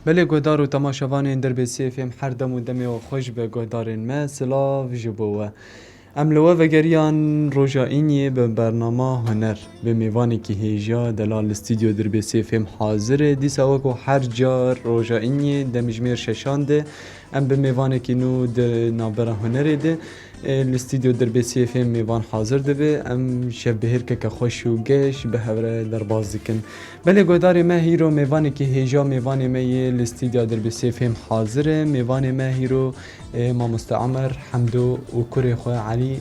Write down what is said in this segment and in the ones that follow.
بله گودار و تماشاوان در بسیفیم هر دم و دمی و خوش به گودارین ما سلاف جبوه املوه و گریان روژا اینیه به برنامه هنر به میوانی که هیجا دلال استودیو در بسیفیم حاضره دیسا وکو هر جا روژا اینیه دمجمیر ششانده ام به میوانی که نو ده نابرا هنره ده الاستودیو در بسیفیم میوان حاضر ده به ام شب بهر که خوش و گش به هوره در باز دکن بله گودار ما هیرو میوانی که هیجا میوانی ما یه الاستودیو در بسیفیم حاضره میوانی ما هیرو ما مستعمر حمدو و کره خواه علی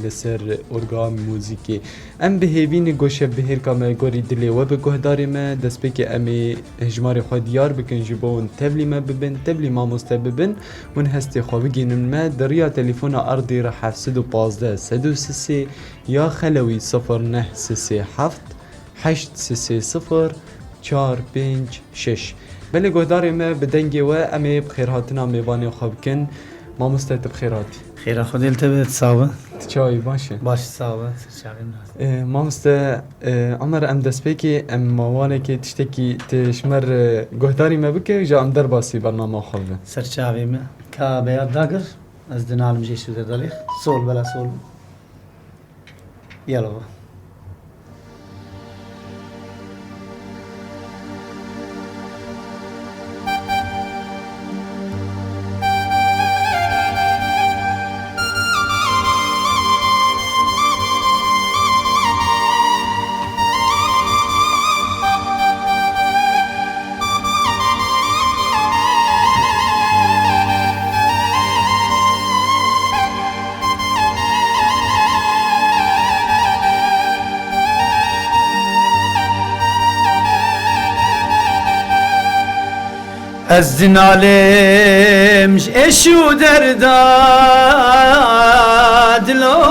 لسر ارگام موزیکی ام به هیوین گوشه بهر کامل گوری دلی و به گهدار ما دست بکی امی هجمار خواه دیار بکن جبون تبلی ما ببن تبلی ما مستببن ون هستی خواه بگینن ما دریا تلیفون ارضی را 715 133 یا خلوی 0937 830 456 بله گهدار ما بدنگی و امی بخیراتنا میوانی خواه بکن ما مستعد بخیراتی خیره خودی التبت صابه چای باشه باش صابه سرچاقیم ما مست عمر ام دست بکی ام موانه که تشتکی تشمر گهداری ما بکه جا ام در باسی برنامه خوبه سرچاقیم که بیاد داگر از دنالم جیشو در دالیخ سول بلا سول یلا با از دنالمش اشو درداد لو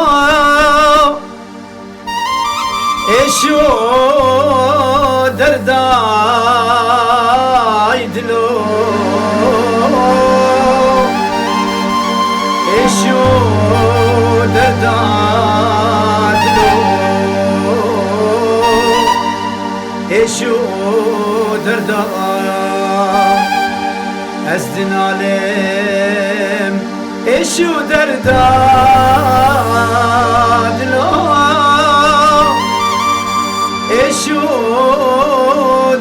اشو درداد لو اشو درداد لو اشو درداد از دنالم اشو درداد لو اشو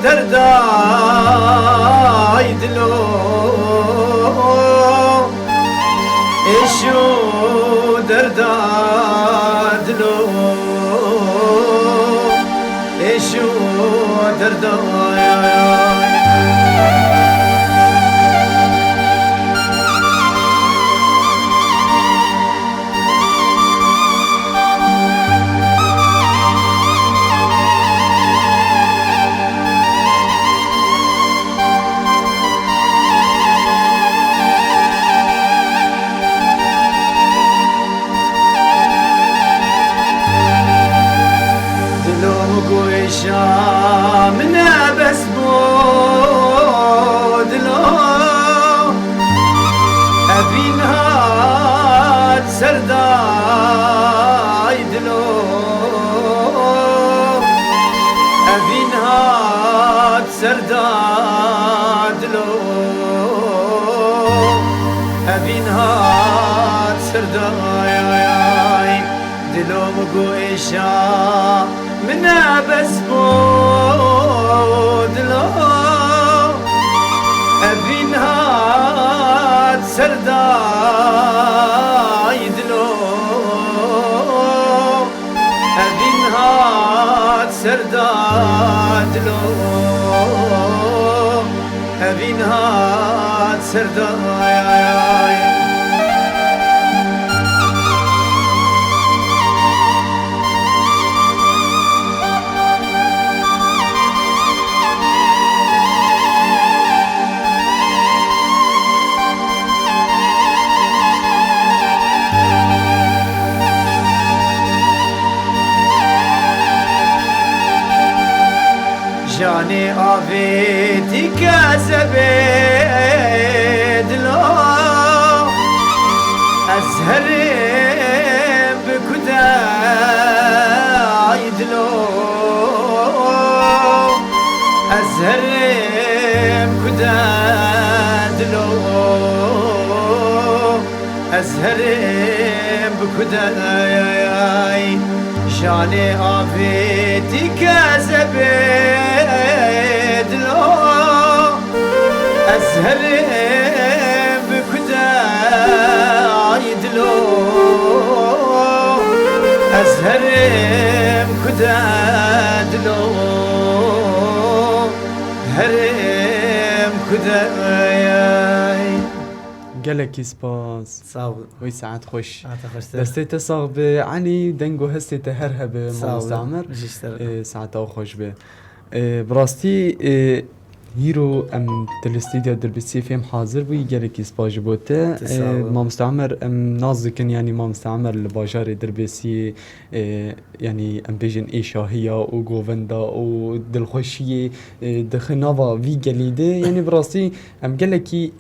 درداد لو اشو درداد لو اشو درداد من بس بود لو أبين هاد سردايد لو أبين هاد سرداد لو أبين هاد سردايد دلو مقويشا من بس بود لو أبين هاد سردايد لو أبين هاد سرداد لو أبين هاد سردايد جاني آفيتي كازبيد لو أزهر بكدايد لو أزهر بكدايد هرم بكداي جاني آفيتي كذبت لو أزهرم بكداي دلو أزهرم كدادلو هرم كداي قالك سباس صاو وي ساعات خوش أتخشت دستيت صاغ علي دنگو هستيت هرهب ما مستعمر مستعمر ساعات او خوش به براستي هيرو ام تلستيديا دربي سي فيم حاضر بي قالك سباج بوته ما مستعمر ام نازكن يعني ما مستعمر الباجار دربي سي يعني ام بيجن اي شاهيه و غوفندا و دلخوشيه دخنافا في قليده يعني براستي ام قالك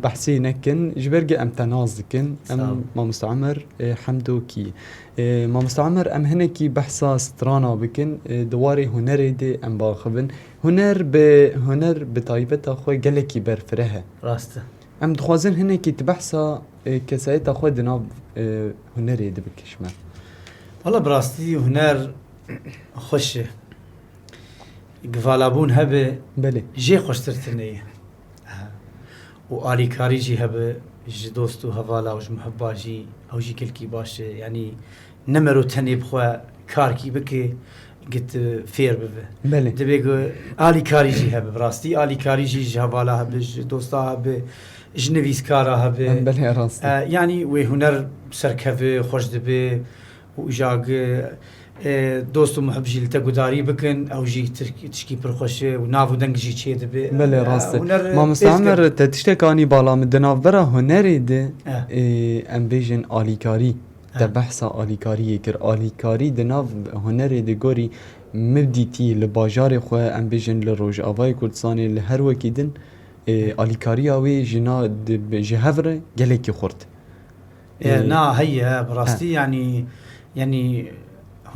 بحسي نكن جبرج ام تنازكن ام ما مستعمر حمدو كي ما مستعمر ام هنكي بحثا سترانا بكن دواري هنري دي ام باخبن هنر بطايبتا خوي قالكي برفرها راسته ام دخوازن هنكي تبحثا كسايتا خوي دناب هنري دي بكشمر والله براستي هنر خوشه قفالابون هبه بله جي خوشترتنيه وآلي كاريجي هبه جي دوستو هوالا وج محباجي او جي كلكي باشه يعني نمرو تني بخوا كاركي بكي قلت فير ببه بله دبيقو آلي كاريجي هبه براستي آلي كاريجي جي هوالا هبه جي دوستا هبه جي نويسكارا هبه بله راستي يعني وهنر سركفه خوش دبه وجاق دوستو محب جي لتقو داري بكن او جي تشكي برخوشه ونافو دنگ جي چه دبه بله راستي ما مستعمر تتشتكاني بالا من دناف برا هنري دي ام بيجن آليكاري تبحثا آليكاري كر آليكاري دناف هنري دي غوري مبديتي لباجار خواه ام بيجن لروج آواي كردستاني لهر وكي دن آليكاري اوي جنا جهفره گلكي خورد نا هيا براستي يعني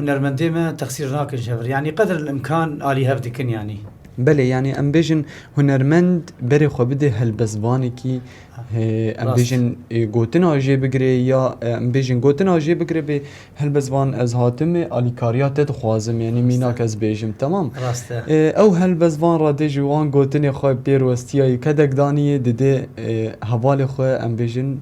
هنرمندي ما تقصير ناكن جهفر يعني قدر الامكان آلي هفدكن يعني بله يعني ام بيجن هنرمند بري خو بده هلبزوانكي ام بيجن گوتنا جي بگري يا ام بيجن گوتنا جي بگري به هلبزوان از هاتم اليكاريات تخوازم يعني ميناك از بيجم تمام راسته او هلبزوان را دي جوان گوتني خو بيروستيا كدك داني دده حواله خو ام بيجن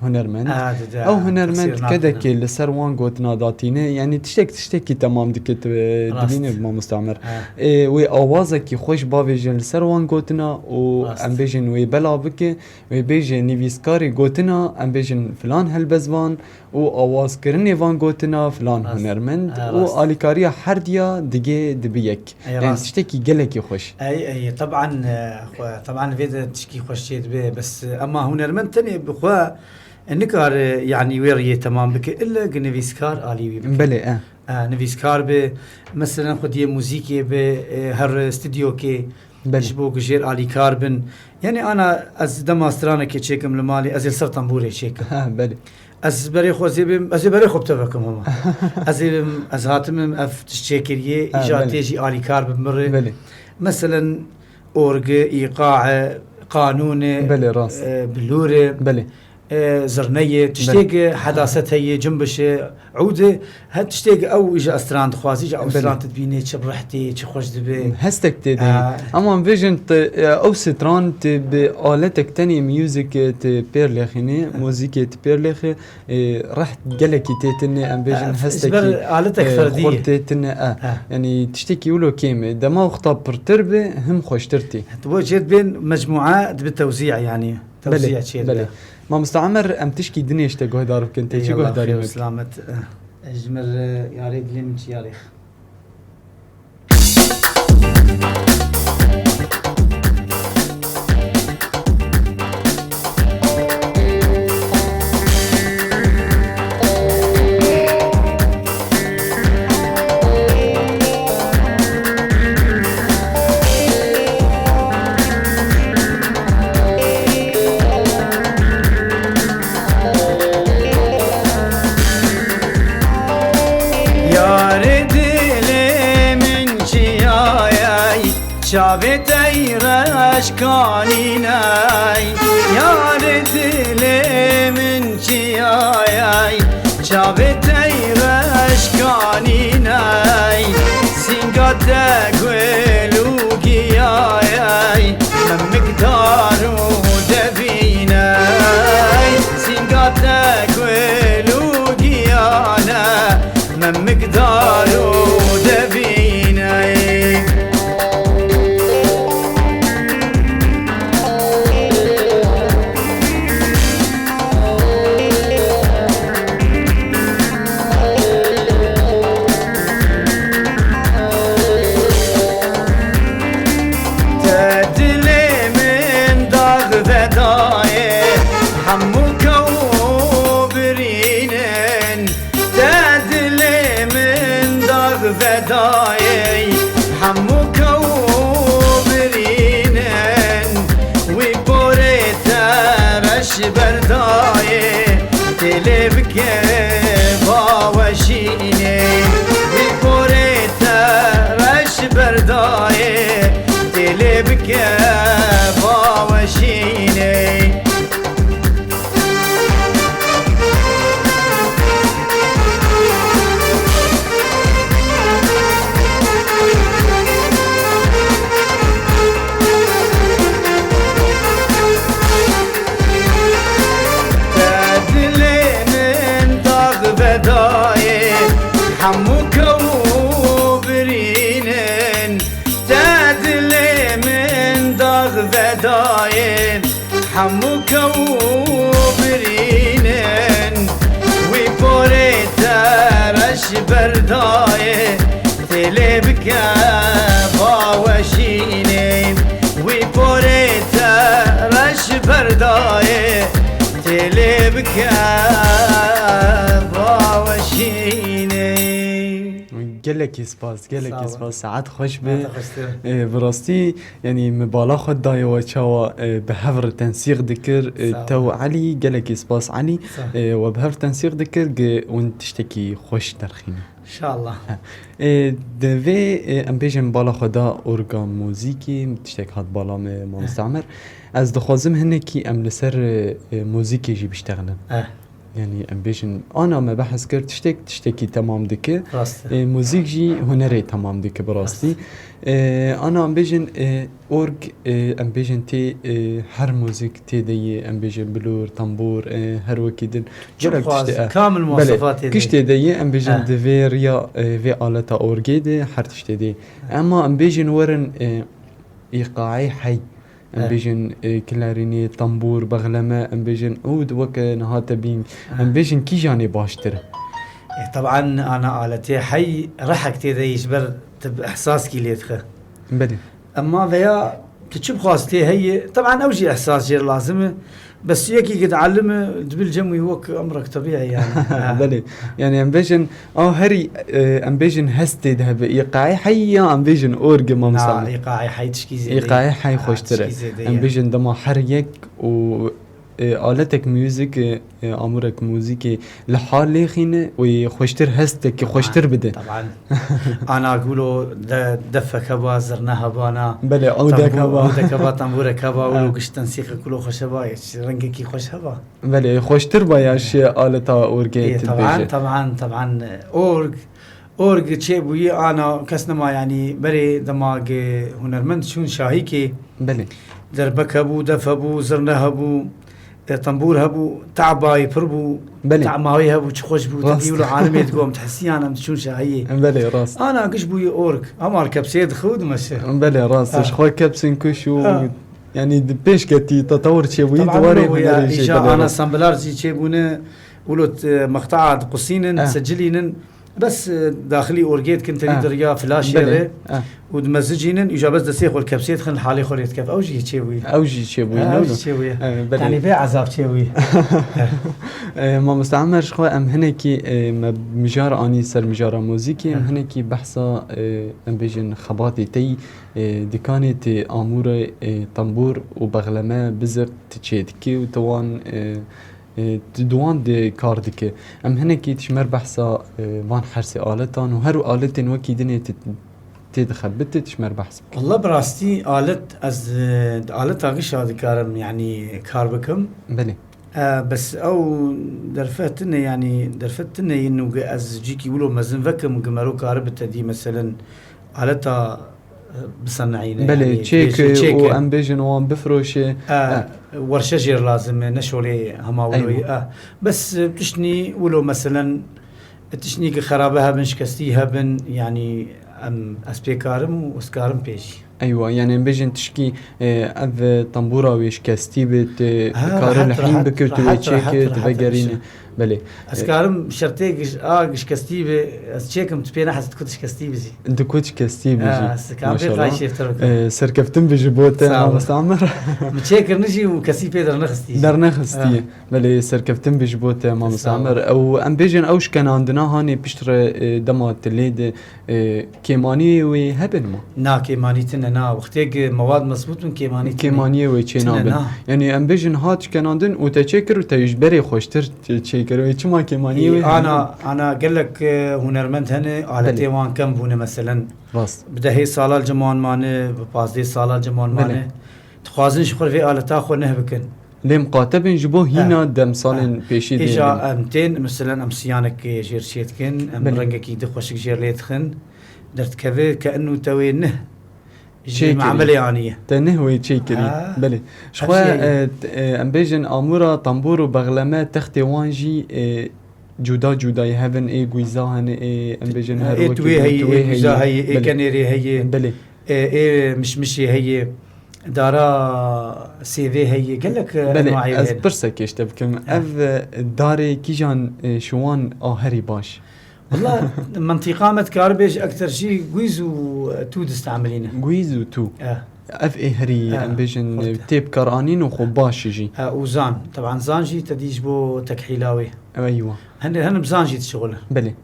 هنرمند او هنرمند كدك لسر وان گوتنا داتينه يعني تشتكي تمام دكت دبينه ما مستعمر وي اوازك خوش باويجن لسر وان گوتنا و ام بيجن وي بلا بك وي بيجن نيفيسكاري گوتنا ام بيجن فلان هلبزوان و اواز كرني وان گوتنا فلان هنرمند و اليكاريا حرديا دگه دبيك يعني تشتكي گلكي خوش اي طبعا فيدا تشكي خوش دبي بس اما هنرمند تاني بخوا النكار يعني ويريه تمام بك الا نفيسكار الي بك بله نفيسكار به مثلا خديه موسيقى به هر استوديو كي بجبو غير الي كاربن يعني انا از دماسترانا كي تشيكم لمالي از سرطنبوري تشيكم بله از بري خو از بري خو بتفكم هم از هاتم اف تشيكريه ايجاتيجي الي كاربن مره بله مثلا اورغ ايقاع قانون بله راس بلوره بله زرنيه تشتيق حداثتها هي جنبش عوده هاد تشتيق او اجا استراند خوازي او استراند تبيني تشبرحتي تخوش دبي هستك تدي اما فيجن او ستراند بآلتك تاني ميوزك تبيرلخيني موسيقى تبيرلخي رحت قالكي تيتني ام فيجن هستك آلتك فرديه خورتيتني يعني تشتكي ولو كيمه دما خطاب برتربه هم خوشترتي توجد بين مجموعات بالتوزيع يعني توزيع شيء بله ما مستعمر ام تشكي دنيا اشتاق دار كنت تجي داري سلامت اجمل يا ريت لي من شياريخ شافت ايرش كانيناي يا ريت لي من شي شابتي رشكانيني سنقات قولو قياي من مقدارو دفيني سنقات قولو قيانا من مقدارو دفيني فداي حموك وبرينن وبوريتا رش برداي تلبك باوشيني وبوريتا رش برداي تلبك باوشيني حموك وبرينن تدلي من داغ فداين حموك وبرينن وبوريتا رش برداين تلبك باوشيني وبوريتا رش برداين تلبك باوشيني گلکی سپاس ساعت خوش به براستی یعنی مبالغ خود دای و چوا به هفر تنسیق دکر تو علی گلکی سپاس علی و به هفر تنسیق دکر اون تشتکی خوش درخینه ان شاء الله دوی ام بیشم بالا خدا ارگان موزیکی تشتک هات بالا ما مستعمر از دخوازم هنه کی ام لسر موزیکی جی بشتغلن يعني امبيشن انا ما بحث كرت تشتكي تمام دكه موزيك جي هنري تمام دكه براستي انا امبيشن اورج امبيشن تي هر موزيك تي دي امبيشن بلور طنبور هر وكيدن كامل مواصفات كشت دي امبيشن ديفيريا في آلتا اورجيد هر تشتي دي اما امبيشن ورن ايقاعي حي امبيجن كلاريني طنبور بغلمه امبيجن عود وك نهات بين امبيجن كي جاني باشتر طبعا انا آلتي حي رحك تي يجبر احساس كي ليتخه بلي اما فيا تشوف خاصتي هي طبعا اوجي احساس جير لازمه بس يكي قد علمه دبل جمي وك امرك طبيعي يعني بلي يعني امبيجن هري امبيجن هستي ذهب ايقاعي حي امبيجن اورج ما مصاب ايقاعي حي تشكيزي ايقاعي حي خوشتره امبيجن دما حريك و آلتك ميوزك امورك موزيكي لحال خينه وخوشتر هستك خوشتر بده طبعا انا اقولوا دفك هبا زرنا هبانا بلي عودك هبا طنبورك هبا ولو قش تنسيق كله خوش هبا رنگكي خوش هبا بلي خوشتر باياش آلتا اورجيت طبعا اورج تشيبوي انا كسنما يعني بري دماغ هنرمند شون شاهيكي بلي دربك هبو دفبو زرنا هبو طنبور هبو تعباي فربو تعماوي هبو تخوش بو تبيولو عالمي تقوم تحسي انا شون شاهيه بلي راس انا قش بوي اورك امار كبسيد خود مش بلي راس شخوي كبسين كشو يعني دبيش كتي تطور تشوي دواري انا سامبلار جي تشيبونه ولوت مقطعات قصين سجلين بس داخلي اورجيت كنت دريا فلاش يري ودمزجينن اجابه دسيخ والكبسيت خن حالي خوريت كيف اوجي تشوي يعني بيع عذاب تشوي ما مستعمر شخو ام هنكي مجار اني سر مجار موزيكي ام هنكي بحثا ام بيجن خباتي تي دكانت امور طنبور وبغلمه بزر تشيدكي وتوان دوان دي كاردك ام هنكي تشمر بحثا وان حرسي آلتان وهرو آلتين وكي دنيا تدخبت تشمر بحث والله براستي آلت از آلت اغش هذا كارم يعني كار بكم بلي بس او درفتنا يعني درفتنا انه از جيكي يقولوا مازن فكم جمارو كاربتا دي مثلا على بصنعين بله يعني تشيك وام بيجن وان بفروش ورشجر لازم نشولي هماولوي أيوة. بس بتشني ولو مثلا تشني خرابها بن شكستيها بن يعني ام اسبيكارم واسكارم بيجي ايوه يعني بيجن تشكي اف طنبوره ويش كاستي بت كار الحين راحت بكرتو تشيك تبقرين بله اسكارم شرتيش كاستي تشيكم تبينا حتى كنتش كاستي بزي انت كوتش كاستي بيجي ما شاء الله سركفتن بجبوته مستعمر متشكر نجي وكاستي بيدر نخستي در نخستي بله سركفتن بجبوته ما مستعمر او ام بيجن اوش كان عندنا هاني بيشتر دمات الليد كيماني وهبن ما نا كيماني تنا وقتك مواد مضبوط من كيماني وچينا يعني ام بيجن هات كان عندن وتشكر وتجبري خوشتر تشكر وچما كيماني انا قال لك هنرمند هنا على تيوان كم بونه مثلا راست بدا هي سال الجمان مانه بازدي سال الجمان مانه تخازن شخر في على تاخذ نهبكن لم قاتبن جبو هنا دم سالن بيشي دي اجا امتين مثلا امسيانك جير شيتكن ام رنگك يدخوشك جير ليتخن درت كذا كانه توينه عملية يعني تنهوي تشيكري بله شخوا ام بيجن امورا طنبور وبغلمه تختي وانجي جودا يهبن اي غويزاهن اي ام بيجن هروك هي غويزا هي اي كنيري هي بله اي مشمشي هي دارا سيفي هي قال لك بله از برسك يشتبكم اف داري كيجان شوان هري باش والله منطقة متكاربش أكثر شيء جويزو تو تستعملينه جويزو تو اف اي هري امبيجن تيب كرانين وخباش يجي وزان طبعا زانجي تديج بو تكحيلاوي ايوه هن بزانجي تشغله بلي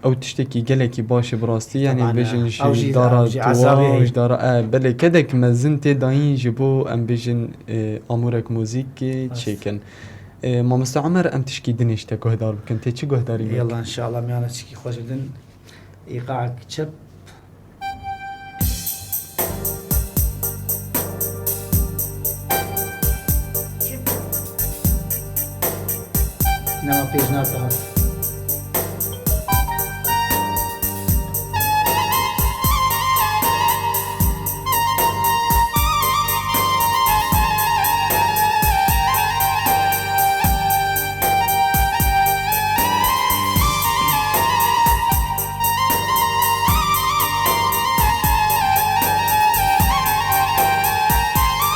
او تشتكي قالك باش براستي يعني امبيجن شي دارا تواج دارا بلي كدك مازنت داين جبو امبيجن امورك موزيك تشيكن ما مستعمر ام تشكي دنيش تكو هدار كنت تشي هداري يلا ان شاء الله ميانا تشكي خوش بدن ايقاعك تشب نما بيجنات هات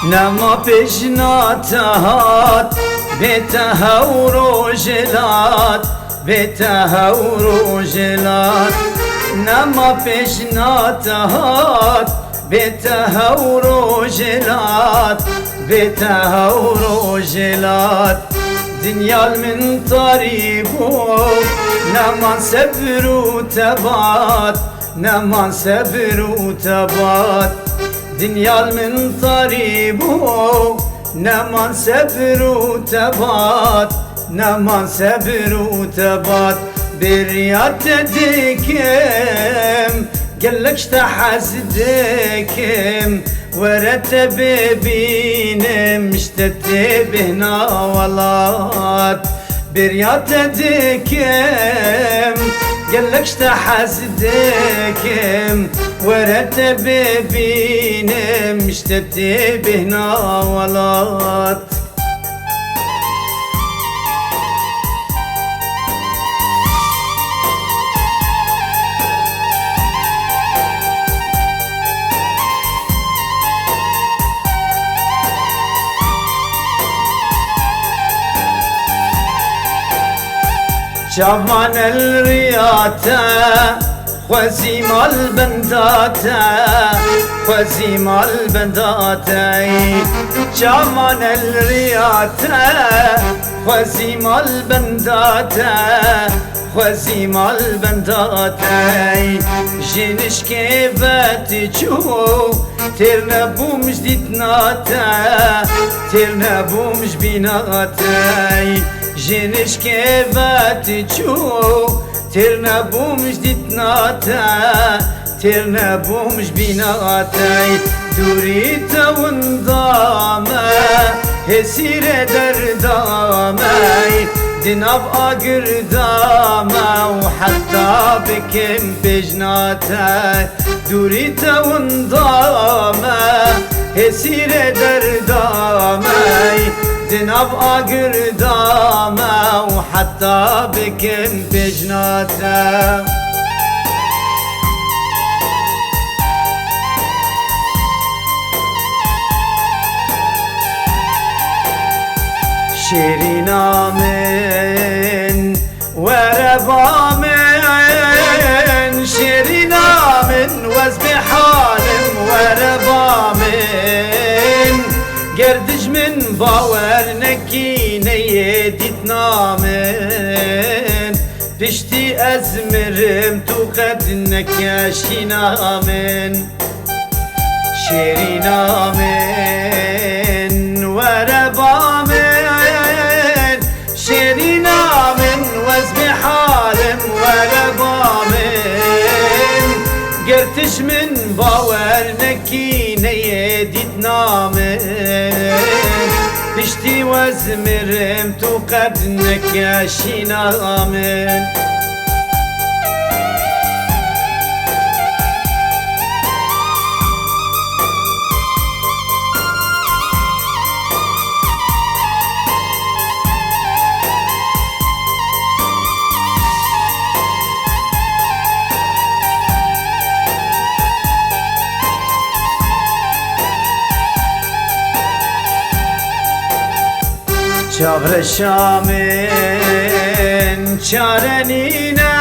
نما بجنات هات بيتها ورجلات بيتها ورجلات نما بجنات هات بيتها ورجلات بيتها ورجلات دنيا من طريقه نما صبر وتبات نما صبر وتبات دنيا من طريبه نمان صبر وتبات نمان صبر وتبات بريات ديكم قالك اشتحزدكم ورتب بينم اشتت بهنا ولات بريات ديكم قالك اشتحزدكم ورتب بينم اشتت بهنا ولات جوان الرياتا وزيم البنداتا وزيم البنداتا جوان الرياتا وزيم البنداتا وزيم البنداتا جنش كيفات جو ترنبو مش ديتناتا ترنبو مش بيناتا جنش كيفات جو ترنبو مش ديتناتا ترنبو مش بيناتا دوريتا وانضاما هسير دردا دناب قردامة وحتى بكن بجناته دوريته وانضامة هسير دردامة دناب قردامة وحتى بكن بجناته شيرينا من وربا من شيرينا من وزب حالم وربا من قردج من باور نكيني يديتنا من بشتي أزمرم تو قد نكاشينا من شيرينا من وربا من شيرينا من وزب حالم وربا من قرتش من باور نكيني يديتنا من بشتي وزمرم تو قد نكاشينا من چاور شامن چارنینه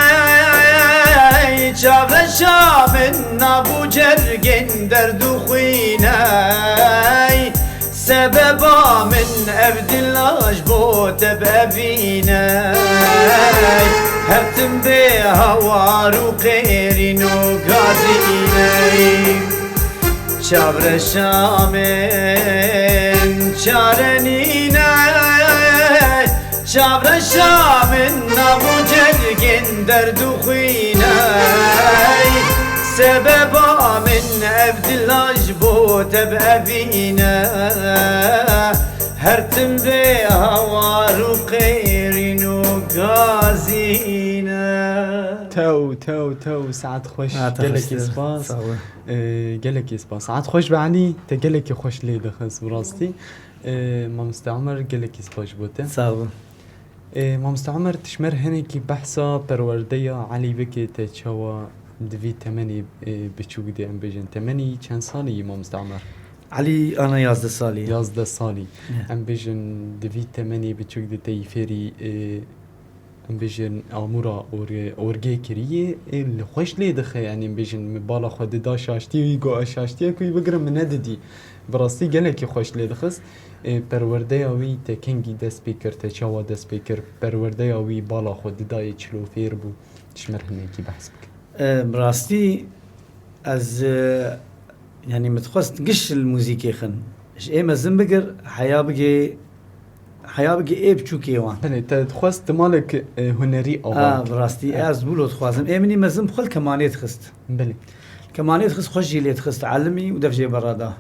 چاور شامن نبو جرگن دردو خوینه سببا من عبدالله بوت بابینه هرتم به هوار و قیرین و گازینه چاور شامن چارنینه چاور شامن نبو جرگن دردو خوینه سببا من عبدالله بوت بابینه هرتم به هوار و قیرین و گازینه تو ساعت خوش گلکی سپاس گلکی سپاس ساعت خوش بعلی تا گلکی خوش لیده خس براستی ما مستعمر گلکی سپاس بوده ساوه ما مستعمر تشمر هنكي بحثا پرورديا علي بكي تشوا دفي تمني بتشوك دي ام بيجن تمني كان صالي ما مستعمر علي انا 11 سالي 11 صالي ام بيجن دفي تمني بتشوك دي تيفيري ام بيجن امورا اورجي كريه اللي خوش لي دخ يعني ام بيجن مبالا خد دا شاشتي ويغو اشاشتي كوي بقرم من نددي براستي قالك خوش لي دخس پرورده‌ای وی تکنگی دست بیکر تچاوا دست بیکر پرورده‌ای وی بالا خود دای چلو فیر بو تشمر هنیکی بحث بک براستي از يعني متخصص قش الموسيقى خن اش ايه مزن بقر حياه بقي ايه بچوكي وان بله تخصص مالك هنري او براستي از بولو تخوازم ايه مني مزن بخل كمانيت خست بله كمانيت خست خوش جيليت خست علمي ودفجي برادا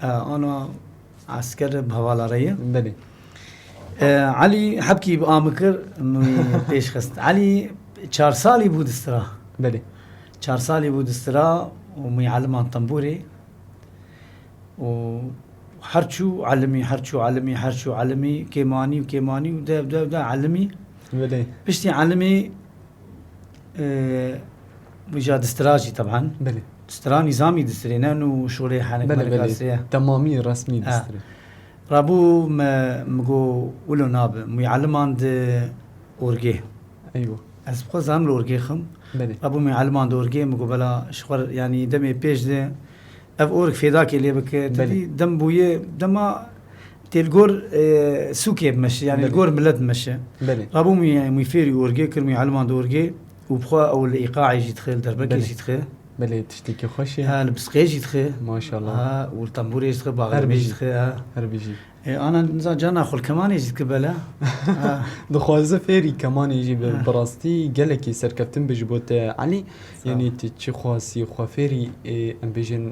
انا عسكر بهوالاريه بله علي حبكي بآمكر بيش خست علي 4 سالي بود استرا بله 4 سالي بود استرا وميعلم عن طنبوري وحرشو علمي كيماني ودا علمي بله بشتي علمي وجاد استراجي طبعا بله استرا نظامي دسترينان وشغلي حالك بله تمامي رسمي دستري رابو مگو ولو ناب ميعلم عند اورجي ايوه از بخوا زام اورجي خم بله رابو ميعلم عند اورجي مگو بلا شخور يعني دمي بيش ده اف اورك فيداك اللي بك تدي دم بويه دما تلقور سوكي بمشي يعني القور ملد مشي بله رابو ميفيري اورجي كل ميعلم عند اورجي وبخوا او الايقاع يجي يدخل دربك يجي يدخل بله تشتكي خوشي البسقيج يدخل ما شاء الله والطنبور يدخل باغر يجي يدخل هربيجي انا نزا جانا خل كمان يجي كبلا دخوازه فيري كمان يجي براستي قالكي سركفتن بجبوت علي يعني تشي خواسي خوافيري ام بيجن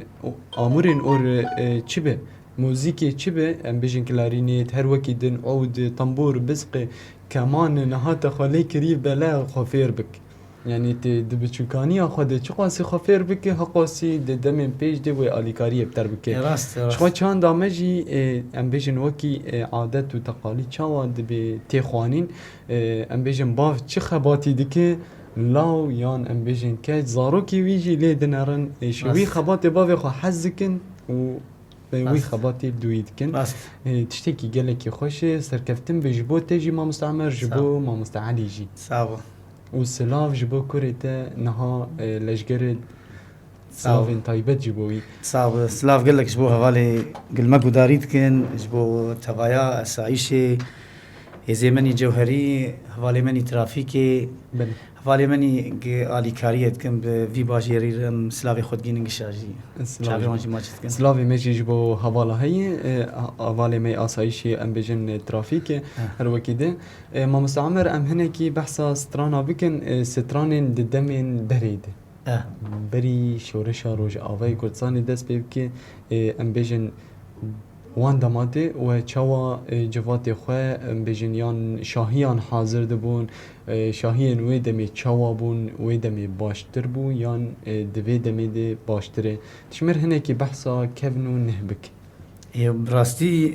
امورن اور تشبه موزیکی چی به ام بیشن کلارینیت هر وکی دن عود طنبور بزق کمان نهات خالی کری بلا خفیر بک یعنی دبچوکانی خود چه قاسی خفیر بک حقاسی دم پیج دی و آلیکاری بتر بک راست شخوا چند دامجی ام بیشن وکی عادت و تقالید چواد به تخوانین ام بیشن باف چه خباتی دکه لاو یان ام بیشن که زارو کی ویجی لیدنرن شوی خبات باف خو حزکن و وی خباتی دوید کن تشتکی گلکی خوشه سرکفتن به جبو تجی ما مستعمر جبو ما مستعلی جی صعبه و سلاف جبو كوريتا نها لشجر سلافين تايبت جبوي صعب سلاف قال لك جبو هوالي قل ما قداريت كن جبو تبايا اسايشي يزمني جوهري هوالي مني ترافيكي بله هوالي مني آلي كاريت كن بفي باجيري سلافي خود جين انقشاجي شعبي ماجي ماجي كن سلافي ماشي جبو هوالا هي هوالي مي اسايشي ام بجن ترافيك هر وكيده ما مستعمر ام هنكي بحثا سترانا بكن سترانين ددمين بريد بری شورش روز آوای کردستانی دست بیکی ام بیشن وان دماده و چوا جوات خواه ام بیشن یان شاهیان حاضر دبون شاهیان وی دمی چوا بون وی دمی باشتر بون یان دوی دمی ده باشتره تشمر هنه کی بحثا کونو نهبک براستی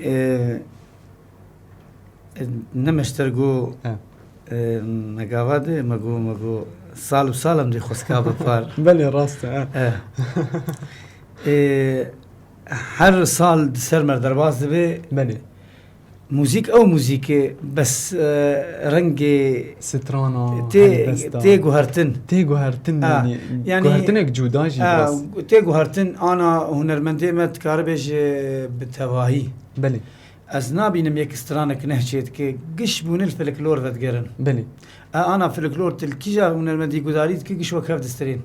نمشترگو نگاواده مگو سال و سالم دی خسکا بپار بله راسته هر سال سر مردرباز دبه بله موزیک او موزیک بس رنگ سترانا تی گوهرتن يعني گوهرتنك جوداجي بس تی گوهرتن انا هنرمنده مت کاربش بتواهی بله از نابینم یک استرانک نهچید که گش بون الفلکلور ودگرن بله انا فلکلور تلکیجا هنرمندی گذارید که گش وکاف دسترین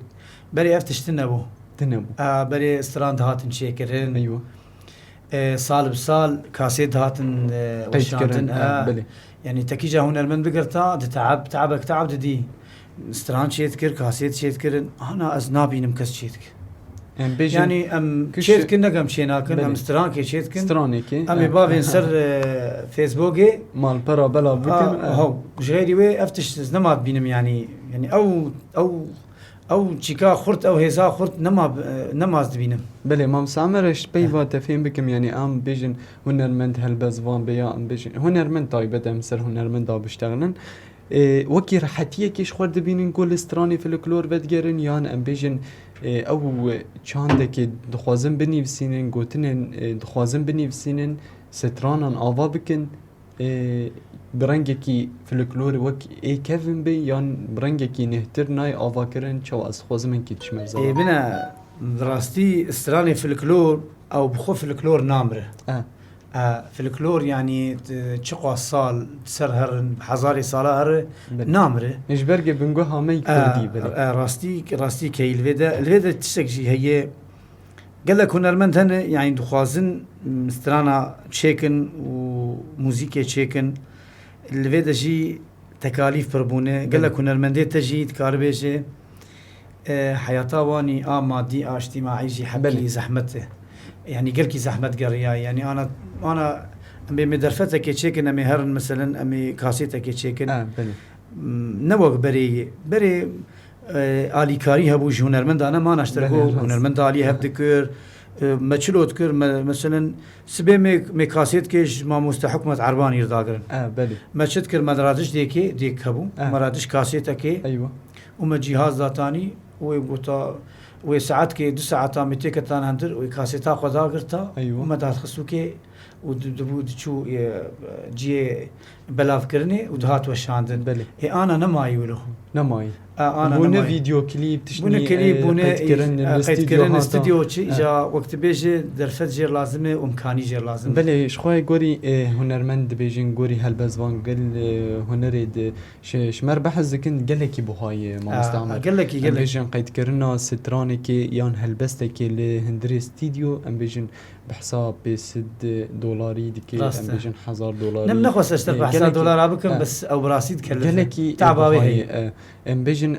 بری افتشتن ابو تنبو بری استران دهاتن شیکرن ايوه سال بسال كاسيت هاتن وشانتن بله يعني تكيجا هنرمند بقرتا تعبك تعب دي استران شيتكر كاسيت شيتكر انا ازنابي نمكس شيتك يعني ام شيتكن نقم شيناكن ام استران كي شيتكن سترانيكي ام بابين سر فيسبوكي مال برا بلا بكن هو غيري وي افتش زنمات بينم يعني او چیکا خورد او هزا خورد نماز دبینم بله مام سامرش بيوا تفهم بكم يعني ام بيجن هنرمند هالبزوان بيا ام بيجن هنرمند طيبت ام سر هنرمند دا بيشتغلن وكي راحتيه كيش خورد بينن كل استراني في الكلور بدگرن يان ام بيجن او چاندك دخوازن بنيفسينن گوتنن دخوازن بنيفسينن سترانن آوا بكن برنگکی فلکلور وک ای کفن بی یان برنگکی نهتر نای آوا کرن چو از خوزمن کی تشمر زمان بنا دراستی استراني فلكلور او بخو فلكلور نامره فلكلور يعني تشقوا الصال تسرهر بحزاري صالار نامره ايش برجع بنقول هامي كردي بلا راستي كي الفيدا تشتكي هي قال لك هنرمند هنا يعني دخوازن استرانا تشيكن وموزيكي تشيكن الفيدا جي تكاليف بربونه قال لك هنرمندي تجي تكاربيجي حياتا واني مادي اجتماعي جي حبي زحمته يعني قلكي زحمه قريه يعني انا امي مدرفتك تشيكن امي هرن مثلا امي كاسيتك تشيكن نوق بري آلی کاری هبو هنرمند انا ما نشتركو هنرمند آلی هب دكر مچلوت كر مثلا سبي مكاسيت كيش ما مستحكمة عربان يرداغرن بله مچت كر مدرادش ديك هبو مرادش كاسيتك ايوه وما جهاز ذاتاني ويبوتا وساعات كي 2 ساعات متيك تان هندر وكاسيتا خدا غرتا أيوة. وما دخسو كي ودبو دشو جي بلاف كرني ودهات وشاندن بله انا نماي ولو نماي انا بونه فيديو كليب تشني بونه كليب بونه قيد كرن استوديو شي جا وقت بيجي درفت جير لازمه وامكاني جير لازم بله شخوي غوري هنرمند بيجين غوري هالبزوان قال هنريد شمر بحث كن قالكي بوهاي ما مستعمل قالكي بيجين قيد كرنا سترانك يان هالبستك اللي هندري استوديو ام بيجين بحساب بسد دولاری دیگه راسته. ام بیشن $1000 نم نخواست اشتر بحثا گلکی- دلار بكم آه. بس او براسيد كلف گلکی تعباوي هي ام بیشن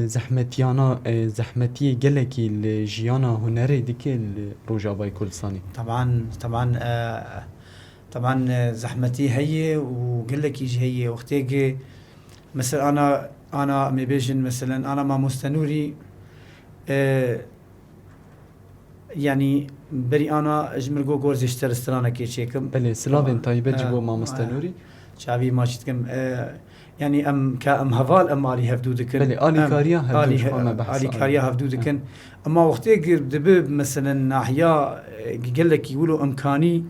زحمتیانا زحمتی گلکی لجیانا هنری دیگه روجاوای کردستانی طبعا زحمتي هي وقال لك يجي هي وقتيجي مثلا انا مبيجن مثلا انا ما مستنوري يعني بري انا اجمر جو جورز اشتر استرانا كي شيكم بله سلاوین تایبه آه. جبو ما مستنوری شعبي ما شتكم يعني ام هفال ام علي هفدودكن بله آلی کاریا هفدوش ما بحث علي كاريا هفدودكن اما وقتيجي دبب مثلا ناحية قال لك يقولوا امكاني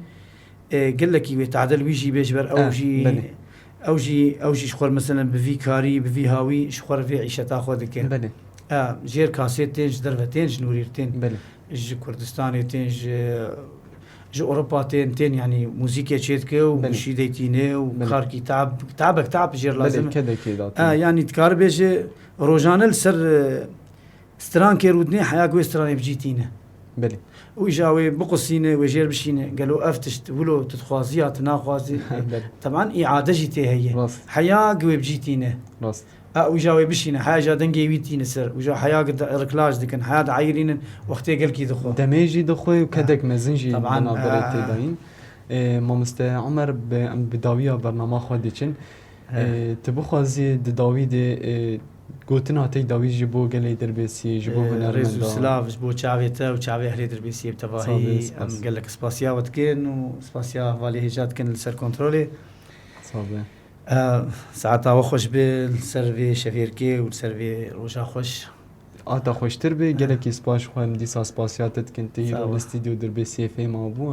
قال لك يتعدل ويجي بيجبر او جي شخور مثلا بفي كاري بفي هاوي شخور في عيشة تاخذ كان بله جير كاسيتين درفتين نوريرتين بله ج كردستانيتين ج اوروباتين يعني موسيقى تشيتكه وشي ديتينه وكاركي تعب جير لازم بله كده يعني تكار بيجي روجانل سر ستران كيرودني حياه كوي ستران بجيتينه بله ويجاوي بقصينه ويجير بشينه قالوا افتشت ولو تتخوازيات ناخوازي طبعا اعاده جيتي هي راست حياه قوي بجيتينه راست ويجاوي بشينه حاجه دنجي ويتينه سر وجا حياه قد ركلاج دكن حياه عايرين وقتي قال كي دخو دميجي دخوي وكدك مزنجي طبعاً، بنابرة تداين مامست عمر بداوية برنامج خودتشن تبو خوازي داوي دي قوتنا تي داوي جبو قال دربسي جبو هنا ريزو سلاف جبو تشافيتا وتشافي اهلي دربيسي بتفاهي قال لك سباسيا وتكن وسباسيا فالي هجات كن السر كنترولي صابه ساعتها وخش بالسيرفي شفيركي والسيرفي روجا خوش آتا خوشتر به گله کی سپاش خواهم دیسا سپاسیاتت کنتی رو استودیو در به سی اف ما بو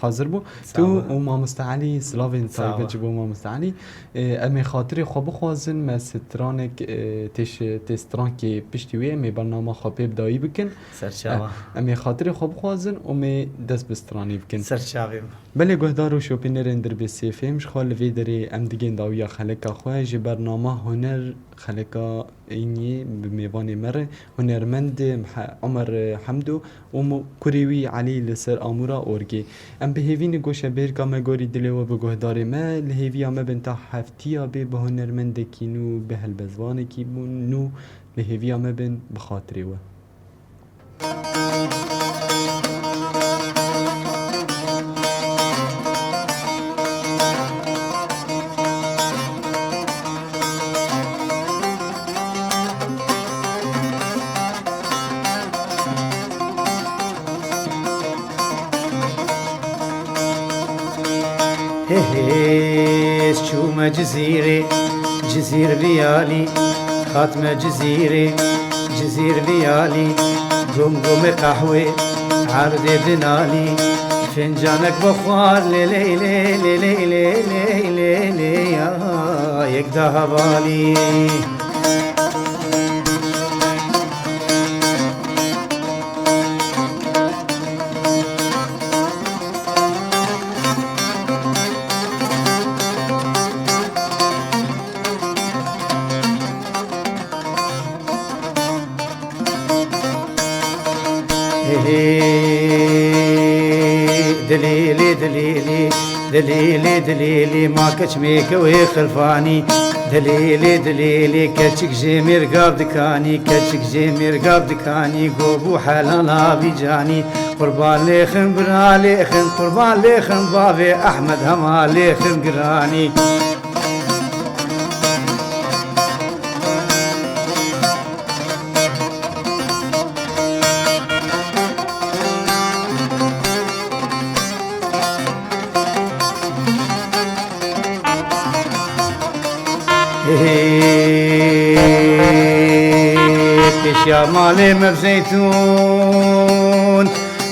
حاضر بو تو و ما مستعلی سلاوین تایبه جبو ما مستعلی امی خاطر خواب خوازن ما سترانک تستران که پشتیوی امی برنامه خوابه بدایی بکن سرچاوه امی خاطر خواب خوازن و می دست بسترانی بکن سرچاوه بله گهدار و شوپینرین در به سی اف مش خال وی داری ام دیگه داویا خلکا خواه جی برنامه هنر خلکا اینی بمیوان مره هنرمند عمر حمدو و كوريوي علي لسر امورا اورجي ام بهيفين گوشه بيركا ما گوري دلو بگهدار ما لهيفيا ما بنت هفتيا به هنرمند كينو بهالبزوان كي نو لهيفيا ما بن بخاطري و هيس شومة جزيرة ليالي خاتمة جزيرة ليالي قوم قهوة عرض دنالي فنجانك بخوار لي لي لي لي لي لي لي لي لي يقدها بالي دليلي دليلي دليلي دليلي ما كشميك ويخلفاني دليلي دليلي كتشك جيمير قابدكاني كتشك جيمير قابدكاني قوبو حلالا بيجاني قربان ليخن براليخن قربان ليخن بابي احمد هماليخن قراني بشيا مالي مبزيتون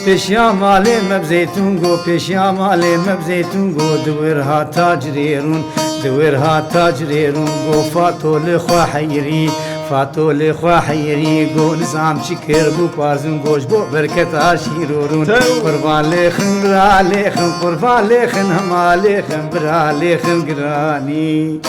بشيا مالي مبزيتون قو بشيا مالي مبزيتون قو دورها تاجريرون قو فاتو لخوا حيري فاتو لخوا حيري قو نظام شكر بو بارزون قوش بو بركت عشيرون قربان لخن برا لخن قربان لخن هما لخن برا لخن قراني